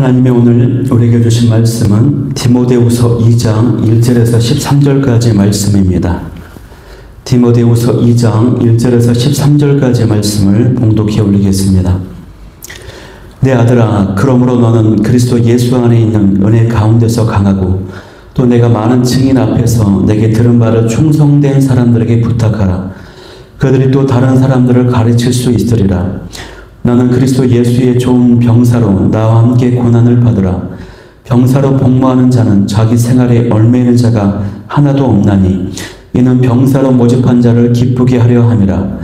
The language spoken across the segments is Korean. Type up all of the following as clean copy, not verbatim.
하나님의 오늘 우리에게 주신 말씀은 디모데후서 2장 1절에서 13절까지 말씀입니다. 디모데후서 2장 1절에서 13절까지 말씀을 봉독해 올리겠습니다. 내 아들아, 그러므로 너는 그리스도 예수 안에 있는 은혜 가운데서 강하고 또 내가 많은 증인 앞에서 내게 들은 바를 충성된 사람들에게 부탁하라. 그들이 또 다른 사람들을 가르칠 수 있으리라. 나는 그리스도 예수의 좋은 병사로 나와 함께 고난을 받으라. 병사로 복무하는 자는 자기 생활에 얽매이는 자가 하나도 없나니 이는 병사로 모집한 자를 기쁘게 하려 함이라.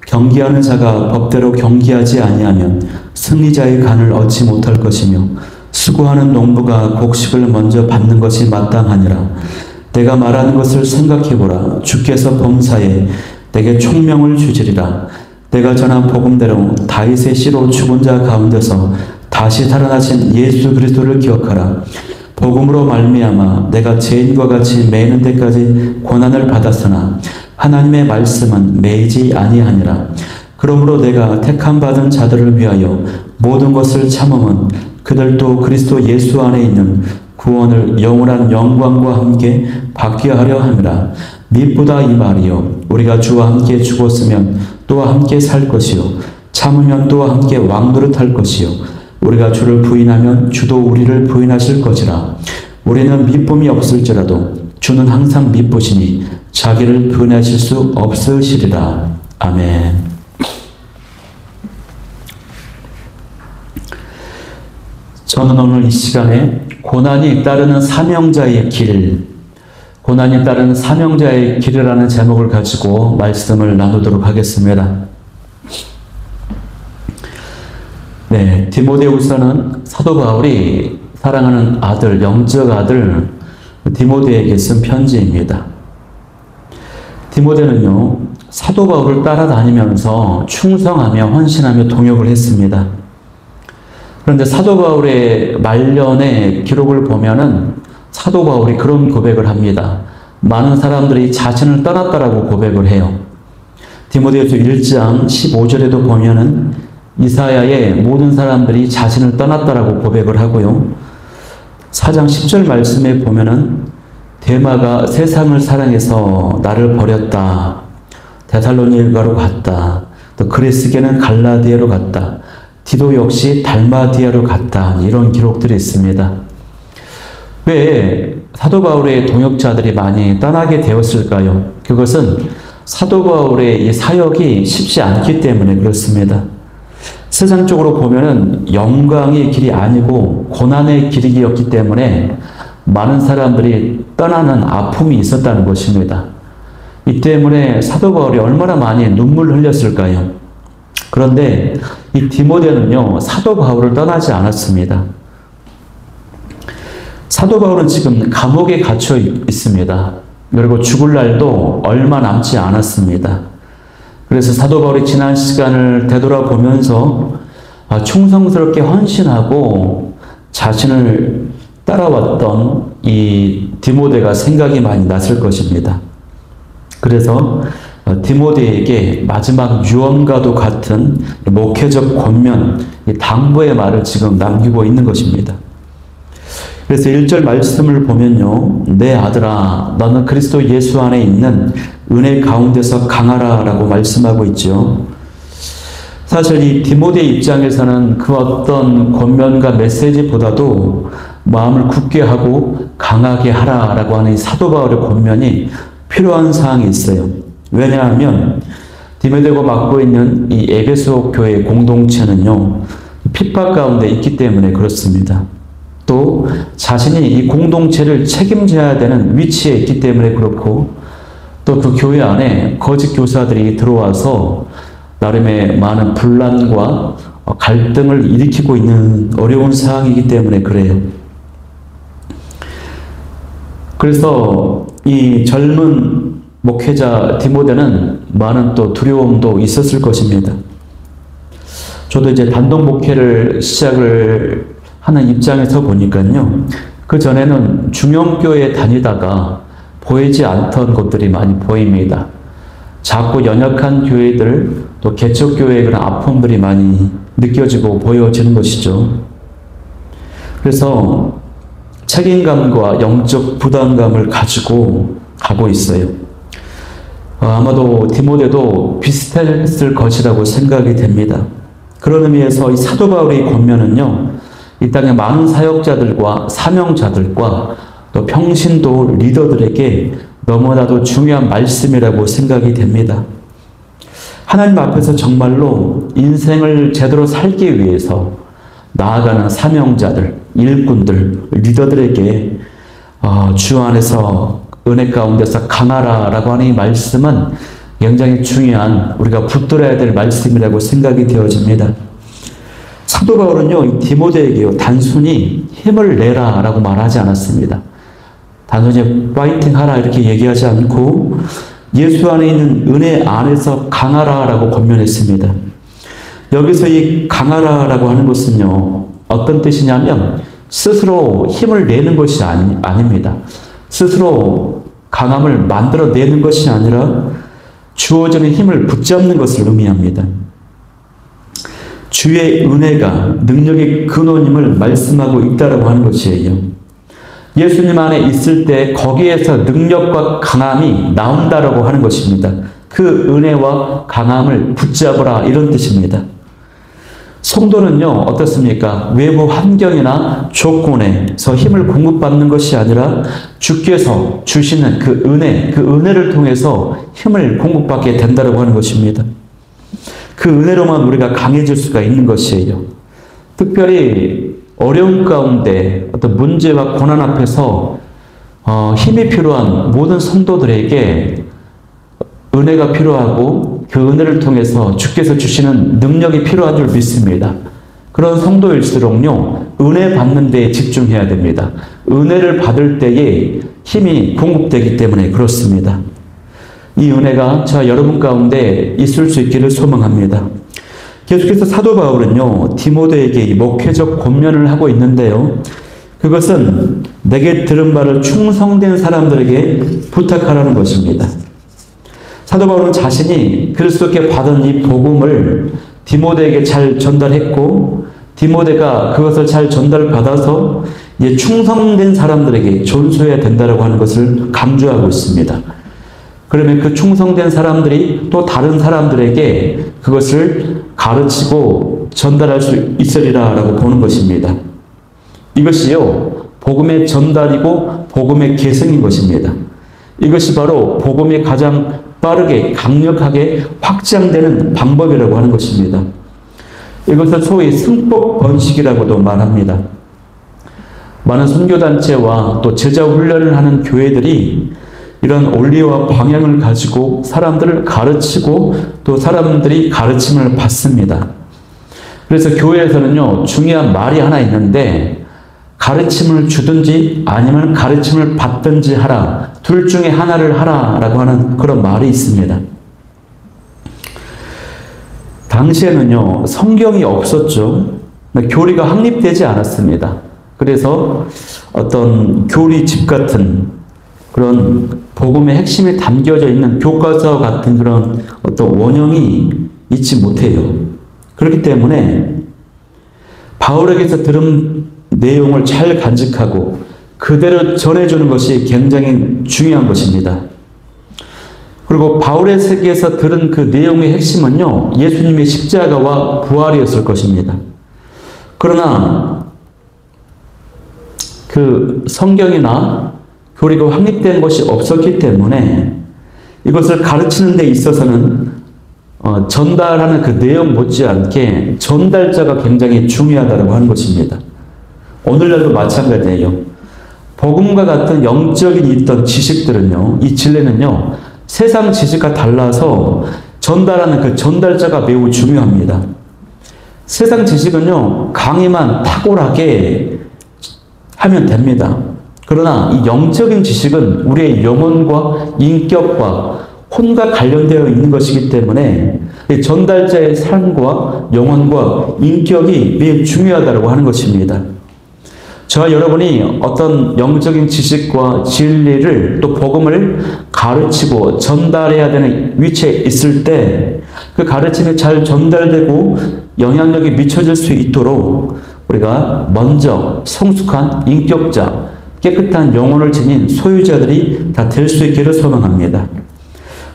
경기하는 자가 법대로 경기하지 아니하면 승리자의 간을 얻지 못할 것이며 수고하는 농부가 곡식을 먼저 받는 것이 마땅하니라. 내가 말하는 것을 생각해보라. 주께서 범사에 내게 총명을 주시리라. 내가 전한 복음대로 다윗의 씨로 죽은 자 가운데서 다시 살아나신 예수 그리스도를 기억하라. 복음으로 말미암아 내가 죄인과 같이 매이는 데까지 고난을 받았으나 하나님의 말씀은 매이지 아니하니라. 그러므로 내가 택함 받은 자들을 위하여 모든 것을 참음은 그들도 그리스도 예수 안에 있는 구원을 영원한 영광과 함께 받게 하려 함이라. 밉보다 이 말이요, 우리가 주와 함께 죽었으면 또와 함께 살 것이요, 참으면 또와 함께 왕노릇할 것이요, 우리가 주를 부인하면 주도 우리를 부인하실 것이라. 우리는 미쁨이 없을지라도 주는 항상 미쁘시니 자기를 부인하실 수 없으시리라. 아멘. 저는 오늘 이 시간에 고난이 따르는 사명자의 길, 고난이 따르는 사명자의 길이라는 제목을 가지고 말씀을 나누도록 하겠습니다. 네, 디모데후서는 사도 바울이 사랑하는 아들, 영적 아들 디모데에게 쓴 편지입니다. 디모데는요, 사도 바울을 따라다니면서 충성하며 헌신하며 동역을 했습니다. 그런데 사도 바울의 말년의 기록을 보면은 사도 바울이 그런 고백을 합니다. 많은 사람들이 자신을 떠났다라고 고백을 해요. 디모데후서 1장 15절에도 보면은 이사야의 모든 사람들이 자신을 떠났다라고 고백을 하고요. 4장 10절 말씀에 보면은 데마가 세상을 사랑해서 나를 버렸다. 데살로니가로 갔다. 또 그리스게는 갈라디아로 갔다. 디도 역시 달마디아로 갔다. 이런 기록들이 있습니다. 왜 사도 바울의 동역자들이 많이 떠나게 되었을까요? 그것은 사도 바울의 이 사역이 쉽지 않기 때문에 그렇습니다. 세상적으로 보면은 영광의 길이 아니고 고난의 길이었기 때문에 많은 사람들이 떠나는 아픔이 있었다는 것입니다. 이 때문에 사도 바울이 얼마나 많이 눈물을 흘렸을까요? 그런데 이 디모데는요, 사도 바울을 떠나지 않았습니다. 사도 바울은 지금 감옥에 갇혀 있습니다. 그리고 죽을 날도 얼마 남지 않았습니다. 그래서 사도 바울이 지난 시간을 되돌아보면서 충성스럽게 헌신하고 자신을 따라왔던 이 디모데가 생각이 많이 났을 것입니다. 그래서 디모데에게 마지막 유언과도 같은 목회적 권면, 당부의 말을 지금 남기고 있는 것입니다. 그래서 1절 말씀을 보면요, 내 아들아, 너는 그리스도 예수 안에 있는 은혜 가운데서 강하라 라고 말씀하고 있죠. 사실 이 디모데의 입장에서는 그 어떤 권면과 메시지보다도 마음을 굳게 하고 강하게 하라 라고 하는 이 사도 바울의 권면이 필요한 사항이 있어요. 왜냐하면 디모데가 맡고 있는 이 에베소 교회 공동체는요, 핍박 가운데 있기 때문에 그렇습니다. 또 자신이 이 공동체를 책임져야 되는 위치에 있기 때문에 그렇고, 또 그 교회 안에 거짓 교사들이 들어와서 나름의 많은 분란과 갈등을 일으키고 있는 어려운 상황이기 때문에 그래요. 그래서 이 젊은 목회자 디모데는 많은 또 두려움도 있었을 것입니다. 저도 이제 단독 목회를 시작을 하는 입장에서 보니까요, 그 전에는 중형교회에 다니다가 보이지 않던 것들이 많이 보입니다. 작고 연약한 교회들, 또 개척교회의 그런 아픔들이 많이 느껴지고 보여지는 것이죠. 그래서 책임감과 영적 부담감을 가지고 가고 있어요. 아마도 디모데도 비슷했을 것이라고 생각이 됩니다. 그런 의미에서 이 사도 바울의 권면은요, 이 땅의 많은 사역자들과 사명자들과 또 평신도 리더들에게 너무나도 중요한 말씀이라고 생각이 됩니다. 하나님 앞에서 정말로 인생을 제대로 살기 위해서 나아가는 사명자들, 일꾼들, 리더들에게 주 안에서 은혜 가운데서 강하라라고 하는 이 말씀은 굉장히 중요한 우리가 붙들어야 될 말씀이라고 생각이 되어집니다. 사도 바울은요, 이 디모데에게요, 단순히 힘을 내라라고 말하지 않았습니다. 단순히 파이팅 하라 이렇게 얘기하지 않고 예수 안에 있는 은혜 안에서 강하라라고 권면했습니다. 여기서 이 강하라라고 하는 것은요, 어떤 뜻이냐면 스스로 힘을 내는 것이 아닙니다. 스스로 강함을 만들어내는 것이 아니라 주어지는 힘을 붙잡는 것을 의미합니다. 주의 은혜가 능력의 근원임을 말씀하고 있다라고 하는 것이에요. 예수님 안에 있을 때 거기에서 능력과 강함이 나온다라고 하는 것입니다. 그 은혜와 강함을 붙잡으라 이런 뜻입니다. 성도는요, 어떻습니까? 외부 환경이나 조건에서 힘을 공급받는 것이 아니라 주께서 주시는 그 은혜를 통해서 힘을 공급받게 된다고 하는 것입니다. 그 은혜로만 우리가 강해질 수가 있는 것이에요. 특별히 어려움 가운데 어떤 문제와 고난 앞에서 힘이 필요한 모든 성도들에게 은혜가 필요하고 그 은혜를 통해서 주께서 주시는 능력이 필요한 줄 믿습니다. 그런 성도일수록요, 은혜 받는 데에 집중해야 됩니다. 은혜를 받을 때에 힘이 공급되기 때문에 그렇습니다. 이 은혜가 저와 여러분 가운데 있을 수 있기를 소망합니다. 계속해서 사도 바울은요, 디모데에게 목회적 권면을 하고 있는데요, 그것은 내게 들은 바를 충성된 사람들에게 부탁하라는 것입니다. 사도 바울은 자신이 그리스도께 받은 이 복음을 디모데에게 잘 전달했고 디모데가 그것을 잘 전달받아서 충성된 사람들에게 전수해야 된다고 하는 것을 강조하고 있습니다. 그러면 그 충성된 사람들이 또 다른 사람들에게 그것을 가르치고 전달할 수 있으리라 라고 보는 것입니다. 이것이요, 복음의 전달이고 복음의 계승인 것입니다. 이것이 바로 복음이 가장 빠르게 강력하게 확장되는 방법이라고 하는 것입니다. 이것을 소위 승법 번식이라고도 말합니다. 많은 선교단체와 또 제자 훈련을 하는 교회들이 이런 원리와 방향을 가지고 사람들을 가르치고 또 사람들이 가르침을 받습니다. 그래서 교회에서는요, 중요한 말이 하나 있는데 가르침을 주든지 아니면 가르침을 받든지 하라. 둘 중에 하나를 하라라고 하는 그런 말이 있습니다. 당시에는요, 성경이 없었죠. 교리가 확립되지 않았습니다. 그래서 어떤 교리집 같은 그런 복음의 핵심이 담겨져 있는 교과서 같은 그런 어떤 원형이 있지 못해요. 그렇기 때문에 바울에게서 들은 내용을 잘 간직하고 그대로 전해주는 것이 굉장히 중요한 것입니다. 그리고 바울의 세계에서 들은 그 내용의 핵심은요, 예수님의 십자가와 부활이었을 것입니다. 그러나 그 성경이나 교리가 확립된 것이 없었기 때문에 이것을 가르치는 데 있어서는 전달하는 그 내용 못지않게 전달자가 굉장히 중요하다고 하는 것입니다. 오늘날도 마찬가지예요. 복음과 같은 영적인 있던 지식들은요, 이 진리는요, 세상 지식과 달라서 전달하는 그 전달자가 매우 중요합니다. 세상 지식은요, 강의만 탁월하게 하면 됩니다. 그러나 이 영적인 지식은 우리의 영혼과 인격과 혼과 관련되어 있는 것이기 때문에 전달자의 삶과 영혼과 인격이 매우 중요하다고 하는 것입니다. 저와 여러분이 어떤 영적인 지식과 진리를 또 복음을 가르치고 전달해야 되는 위치에 있을 때 그 가르침이 잘 전달되고 영향력이 미쳐질 수 있도록 우리가 먼저 성숙한 인격자, 깨끗한 영혼을 지닌 소유자들이 다 될 수 있기를 소망합니다.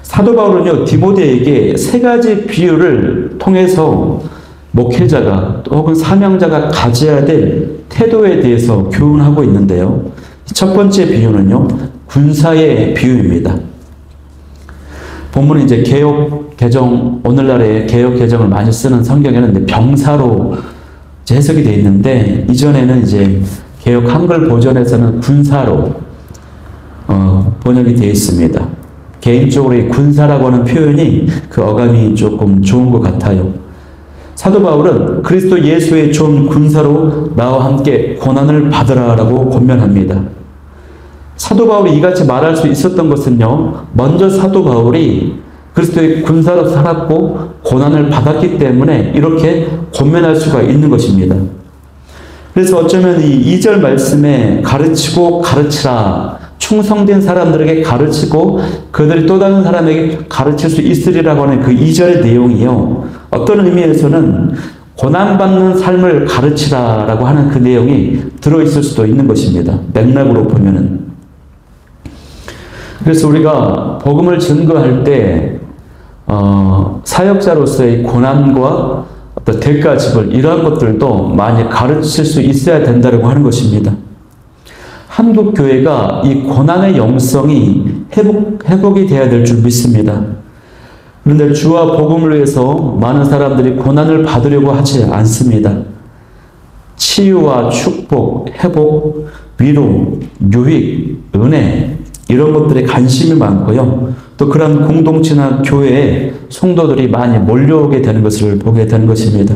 사도 바울은요, 디모데에게 세 가지 비유를 통해서 목회자가 혹은 사명자가 가져야 될 태도에 대해서 교훈하고 있는데요. 첫 번째 비유는요, 군사의 비유입니다. 본문은 이제 개역 개정, 오늘날의 개역 개정을 많이 쓰는 성경에는 병사로 해석이 되어 있는데, 이전에는 이제 개역 한글 버전에서는 군사로 번역이 되어 있습니다. 개인적으로 이 군사라고 하는 표현이 그 어감이 조금 좋은 것 같아요. 사도 바울은 그리스도 예수의 좋은 군사로 나와 함께 고난을 받으라라고 권면합니다. 사도 바울이 이같이 말할 수 있었던 것은요, 먼저 사도 바울이 그리스도의 군사로 살았고 고난을 받았기 때문에 이렇게 권면할 수가 있는 것입니다. 그래서 어쩌면 이 2절 말씀에 가르치고 가르치라, 충성된 사람들에게 가르치고 그들이 또 다른 사람에게 가르칠 수 있으리라고 하는 그 2절의 내용이요, 어떤 의미에서는 고난받는 삶을 가르치라라고 하는 그 내용이 들어있을 수도 있는 것입니다. 맥락으로 보면은. 그래서 우리가 복음을 증거할 때 사역자로서의 고난과 어떤 대가지불, 이러한 것들도 많이 가르칠 수 있어야 된다고 하는 것입니다. 한국 교회가 이 고난의 영성이 회복이 되어야 될 줄 믿습니다. 그런데 주와 복음을 위해서 많은 사람들이 고난을 받으려고 하지 않습니다. 치유와 축복, 회복, 위로, 유익, 은혜, 이런 것들에 관심이 많고요. 또 그런 공동체나 교회에 성도들이 많이 몰려오게 되는 것을 보게 되는 것입니다.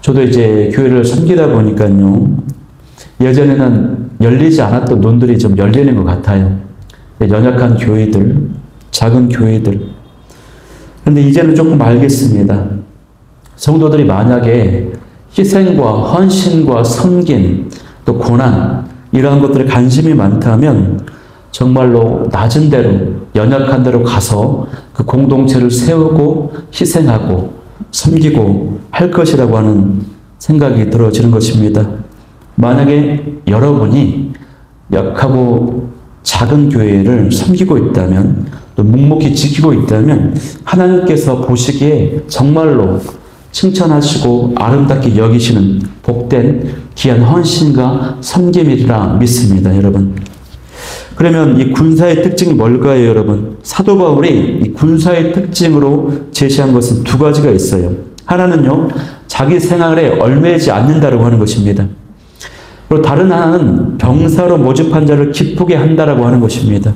저도 이제 교회를 섬기다 보니까요, 예전에는 열리지 않았던 눈들이 좀 열리는 것 같아요. 연약한 교회들, 작은 교회들. 그런데 이제는 조금 알겠습니다. 성도들이 만약에 희생과 헌신과 섬김, 또 고난, 이러한 것들에 관심이 많다면 정말로 낮은 데로, 연약한 데로 가서 그 공동체를 세우고 희생하고 섬기고 할 것이라고 하는 생각이 들어지는 것입니다. 만약에 여러분이 약하고 작은 교회를 섬기고 있다면, 또 묵묵히 지키고 있다면 하나님께서 보시기에 정말로 칭찬하시고 아름답게 여기시는 복된 귀한 헌신과 섬김이라 믿습니다, 여러분. 그러면 이 군사의 특징이 뭘까요, 여러분? 사도 바울이 이 군사의 특징으로 제시한 것은 두 가지가 있어요. 하나는요, 자기 생활에 얽매이지 않는다라고 하는 것입니다. 그리고 다른 하나는 병사로 모집한 자를 기쁘게 한다라고 하는 것입니다.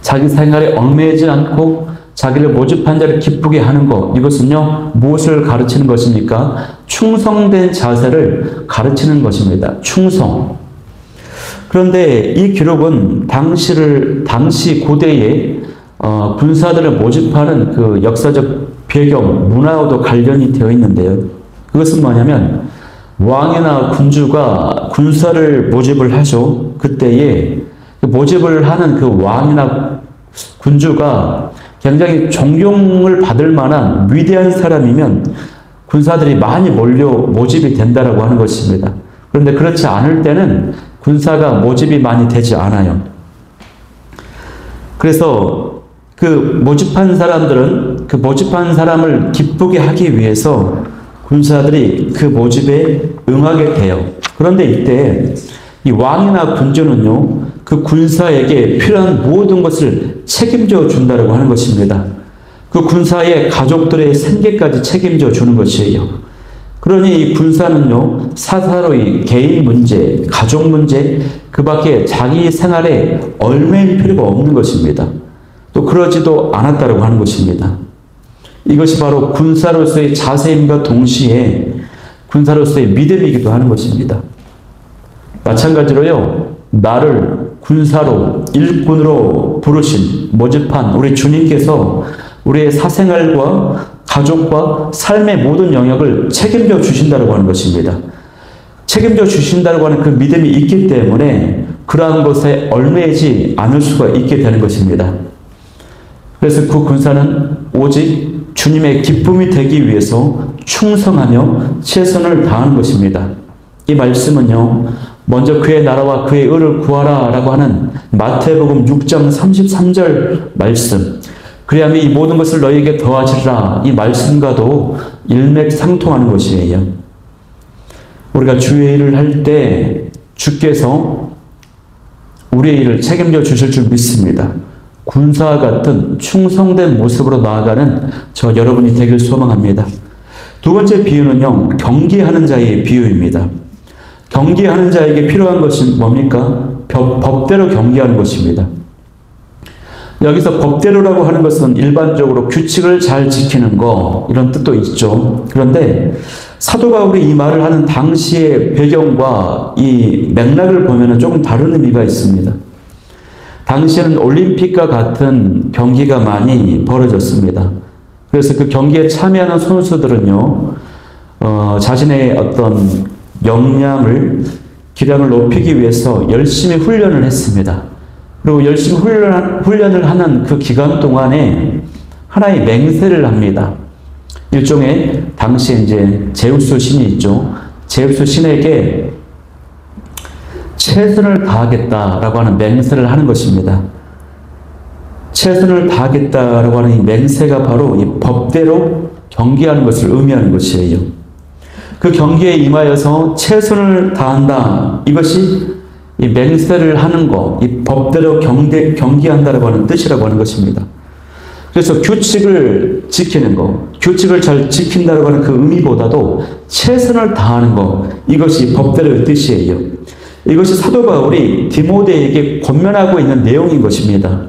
자기 생활에 얽매이지 않고 자기를 모집한 자를 기쁘게 하는 것, 이것은요, 무엇을 가르치는 것입니까? 충성된 자세를 가르치는 것입니다. 충성. 그런데 이 기록은 당시 고대에 군사들을 모집하는 그 역사적 배경, 문화와도 관련이 되어 있는데요. 그것은 뭐냐면 왕이나 군주가 군사를 모집을 하죠. 그때에 모집을 하는 그 왕이나 군주가 굉장히 존경을 받을 만한 위대한 사람이면 군사들이 많이 몰려 모집이 된다라고 하는 것입니다. 그런데 그렇지 않을 때는 군사가 모집이 많이 되지 않아요. 그래서 그 모집한 사람들은 그 모집한 사람을 기쁘게 하기 위해서 군사들이 그 모집에 응하게 돼요. 그런데 이때 이 왕이나 군주는요, 그 군사에게 필요한 모든 것을 책임져 준다고 하는 것입니다. 그 군사의 가족들의 생계까지 책임져 주는 것이에요. 그러니 이 군사는요, 사사로이 개인 문제, 가족 문제, 그 밖에 자기 생활에 얽매일 필요가 없는 것입니다. 또 그러지도 않았다고 하는 것입니다. 이것이 바로 군사로서의 자세임과 동시에 군사로서의 믿음이기도 하는 것입니다. 마찬가지로요, 나를 군사로, 일꾼으로 부르신, 모집한 우리 주님께서 우리의 사생활과 가족과 삶의 모든 영역을 책임져 주신다고 하는 것입니다. 책임져 주신다고 하는 그 믿음이 있기 때문에 그러한 것에 얽매이지 않을 수가 있게 되는 것입니다. 그래서 그 군사는 오직 주님의 기쁨이 되기 위해서 충성하며 최선을 다하는 것입니다. 이 말씀은요, 먼저 그의 나라와 그의 의를 구하라 라고 하는 마태복음 6장 33절 말씀, 그리하면 이 모든 것을 너희에게 더하시리라, 이 말씀과도 일맥상통하는 것이에요. 우리가 주의 일을 할 때 주께서 우리의 일을 책임져 주실 줄 믿습니다. 군사와 같은 충성된 모습으로 나아가는 저 여러분이 되길 소망합니다. 두 번째 비유는요, 경기하는 자의 비유입니다. 경기하는 자에게 필요한 것은 뭡니까? 법대로 경기하는 것입니다. 여기서 법대로라고 하는 것은 일반적으로 규칙을 잘 지키는 거, 이런 뜻도 있죠. 그런데 사도 바울이 이 말을 하는 당시의 배경과 이 맥락을 보면 조금 다른 의미가 있습니다. 당시에는 올림픽과 같은 경기가 많이 벌어졌습니다. 그래서 그 경기에 참여하는 선수들은요, 자신의 어떤 역량을, 기량을 높이기 위해서 열심히 훈련을 했습니다. 그리고 열심히 훈련을 하는 그 기간 동안에 하나의 맹세를 합니다. 일종의 당시에 이제 제우스 신이 있죠. 제우스 신에게 최선을 다하겠다라고 하는 맹세를 하는 것입니다. 최선을 다하겠다라고 하는 이 맹세가 바로 이 법대로 경기하는 것을 의미하는 것이에요. 그 경기에 임하여서 최선을 다한다. 이것이 이 맹세를 하는 것, 이 법대로 경기한다라고 하는 뜻이라고 하는 것입니다. 그래서 규칙을 지키는 것, 규칙을 잘 지킨다라고 하는 그 의미보다도 최선을 다하는 것, 이것이 법대로의 뜻이에요. 이것이 사도 바울이 디모데에게 권면하고 있는 내용인 것입니다.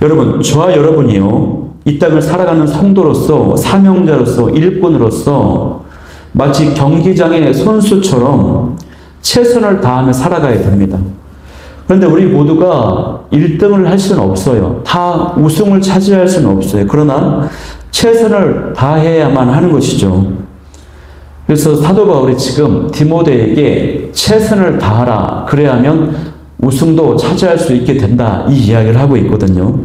여러분, 저와 여러분이요, 이 땅을 살아가는 성도로서, 사명자로서, 일꾼으로서 마치 경기장의 선수처럼 최선을 다하며 살아가야 됩니다. 그런데 우리 모두가 1등을 할 수는 없어요. 다 우승을 차지할 수는 없어요. 그러나 최선을 다해야만 하는 것이죠. 그래서 사도 바울이 지금 디모데에게 최선을 다하라. 그래야 하면 우승도 차지할 수 있게 된다. 이 이야기를 하고 있거든요.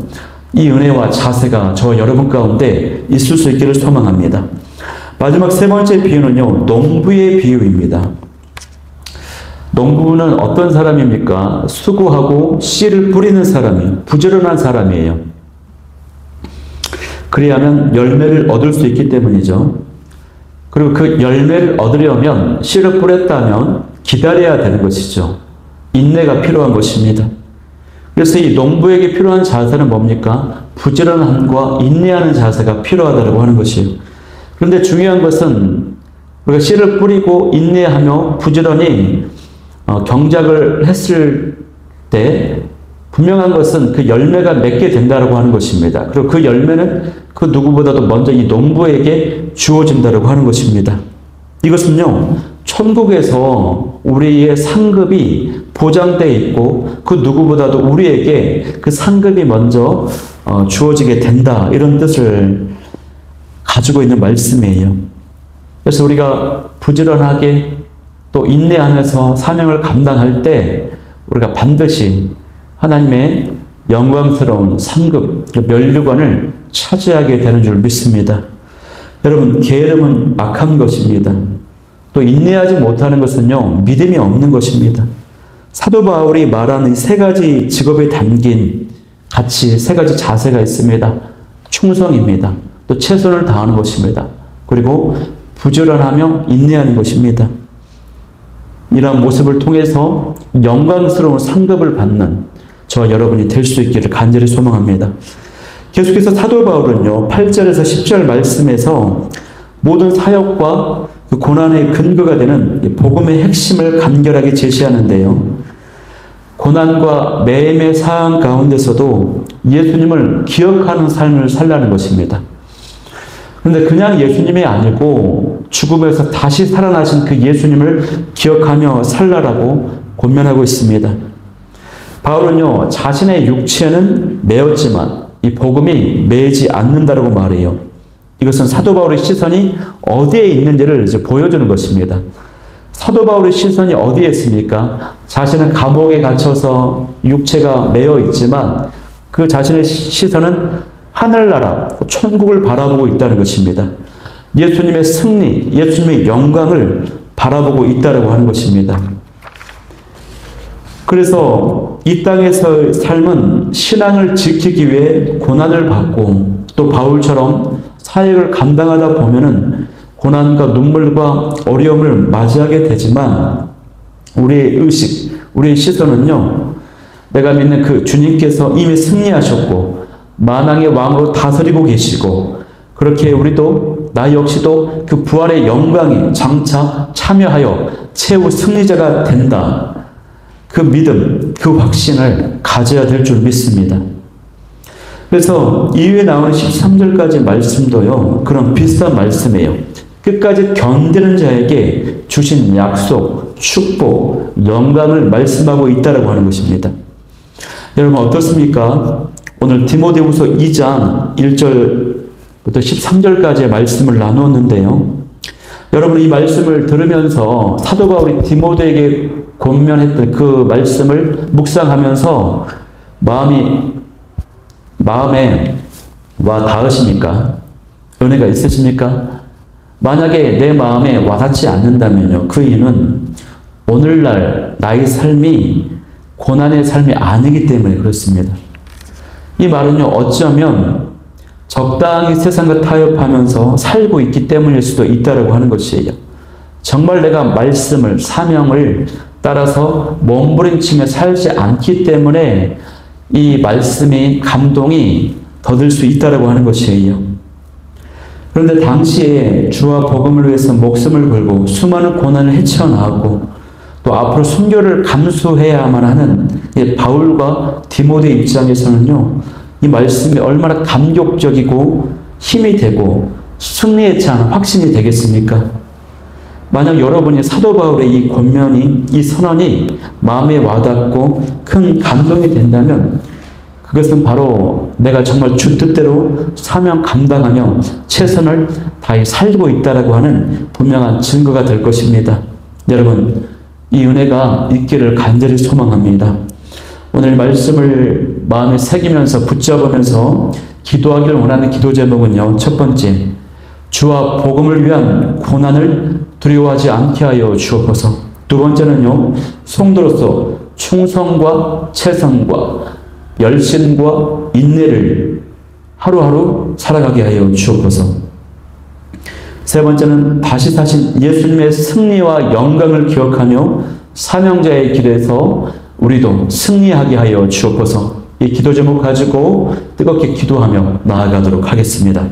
이 은혜와 자세가 저 여러분 가운데 있을 수 있기를 소망합니다. 마지막 세 번째 비유는요, 농부의 비유입니다. 농부는 어떤 사람입니까? 수고하고 씨를 뿌리는 사람이에요. 부지런한 사람이에요. 그래야만 열매를 얻을 수 있기 때문이죠. 그리고 그 열매를 얻으려면 씨를 뿌렸다면 기다려야 되는 것이죠. 인내가 필요한 것입니다. 그래서 이 농부에게 필요한 자세는 뭡니까? 부지런함과 인내하는 자세가 필요하다고 하는 것이에요. 그런데 중요한 것은 우리가 씨를 뿌리고 인내하며 부지런히 경작을 했을 때 분명한 것은 그 열매가 맺게 된다고 하는 것입니다. 그리고 그 열매는 그 누구보다도 먼저 이 농부에게 주어진다고 하는 것입니다. 이것은요, 천국에서 우리의 상급이 보장되어 있고 그 누구보다도 우리에게 그 상급이 먼저 주어지게 된다, 이런 뜻을 가지고 있는 말씀이에요. 그래서 우리가 부지런하게 또 인내하면서 사명을 감당할 때 우리가 반드시 하나님의 영광스러운 상급, 면류관을 차지하게 되는 줄 믿습니다. 여러분, 게으름은 악한 것입니다. 또 인내하지 못하는 것은요, 믿음이 없는 것입니다. 사도 바울이 말하는 이 세 가지 직업에 담긴 가치, 세 가지 자세가 있습니다. 충성입니다. 또 최선을 다하는 것입니다. 그리고 부지런하며 인내하는 것입니다. 이러한 모습을 통해서 영광스러운 상급을 받는 저 여러분이 될 수 있기를 간절히 소망합니다. 계속해서 사도 바울은요, 8절에서 10절 말씀에서 모든 사역과 그 고난의 근거가 되는 복음의 핵심을 간결하게 제시하는데요. 고난과 매임의 상황 가운데서도 예수님을 기억하는 삶을 살라는 것입니다. 그런데 그냥 예수님이 아니고 죽음에서 다시 살아나신 그 예수님을 기억하며 살라라고 권면하고 있습니다. 바울은요, 자신의 육체는 매었지만 이 복음이 매지 않는다라고 말해요. 이것은 사도 바울의 시선이 어디에 있는지를 이제 보여주는 것입니다. 사도 바울의 시선이 어디에 있습니까? 자신은 감옥에 갇혀서 육체가 매어 있지만 그 자신의 시선은 하늘나라, 천국을 바라보고 있다는 것입니다. 예수님의 승리, 예수님의 영광을 바라보고 있다고 하는 것입니다. 그래서 이 땅에서의 삶은 신앙을 지키기 위해 고난을 받고 또 바울처럼 사역을 감당하다 보면은 고난과 눈물과 어려움을 맞이하게 되지만 우리의 의식, 우리의 시선은요, 내가 믿는 그 주님께서 이미 승리하셨고 만왕의 왕으로 다스리고 계시고 그렇게 우리도 나 역시도 그 부활의 영광에 장차 참여하여 최후 승리자가 된다. 그 믿음, 그 확신을 가져야 될 줄 믿습니다. 그래서 이후에 나오는 13절까지 말씀도요, 그런 비슷한 말씀이에요. 끝까지 견디는 자에게 주신 약속, 축복, 영광을 말씀하고 있다고 하는 것입니다. 여러분 어떻습니까? 오늘 디모데후서 2장 1절부터 13절까지의 말씀을 나누었는데요. 여러분 이 말씀을 들으면서 사도 바울이 디모데에게 권면했던 그 말씀을 묵상하면서 마음에 와 닿으십니까? 은혜가 있으십니까? 만약에 내 마음에 와닿지 않는다면요. 그 이유는 오늘날 나의 삶이 고난의 삶이 아니기 때문에 그렇습니다. 이 말은요. 어쩌면 적당히 세상과 타협하면서 살고 있기 때문일 수도 있다고 하는 것이에요. 정말 내가 말씀을, 사명을 따라서 몸부림치며 살지 않기 때문에 이 말씀이, 감동이 더딜 수 있다고 하는 것이에요. 그런데 당시에 주와 복음을 위해서 목숨을 걸고 수많은 고난을 헤쳐나가고 또 앞으로 순교를 감수해야만 하는 바울과 디모데 입장에서는요, 이 말씀이 얼마나 감격적이고 힘이 되고 승리에 찬 확신이 되겠습니까? 만약 여러분이 사도 바울의 이 권면이, 이 선언이 마음에 와닿고 큰 감동이 된다면 그것은 바로 내가 정말 주 뜻대로 사명 감당하며 최선을 다해 살고 있다고 하는 분명한 증거가 될 것입니다. 여러분, 이 은혜가 있기를 간절히 소망합니다. 오늘 말씀을 마음에 새기면서 붙잡으면서 기도하기를 원하는 기도 제목은요. 첫 번째, 주와 복음을 위한 고난을 두려워하지 않게 하여 주옵소서. 두 번째는요. 성도로서 충성과 최선과 열심과 인내를 하루하루 살아가게 하여 주옵소서. 세 번째는 다시 사신 예수님의 승리와 영광을 기억하며 사명자의 길에서 우리도 승리하게 하여 주옵소서. 이 기도 제목 가지고 뜨겁게 기도하며 나아가도록 하겠습니다.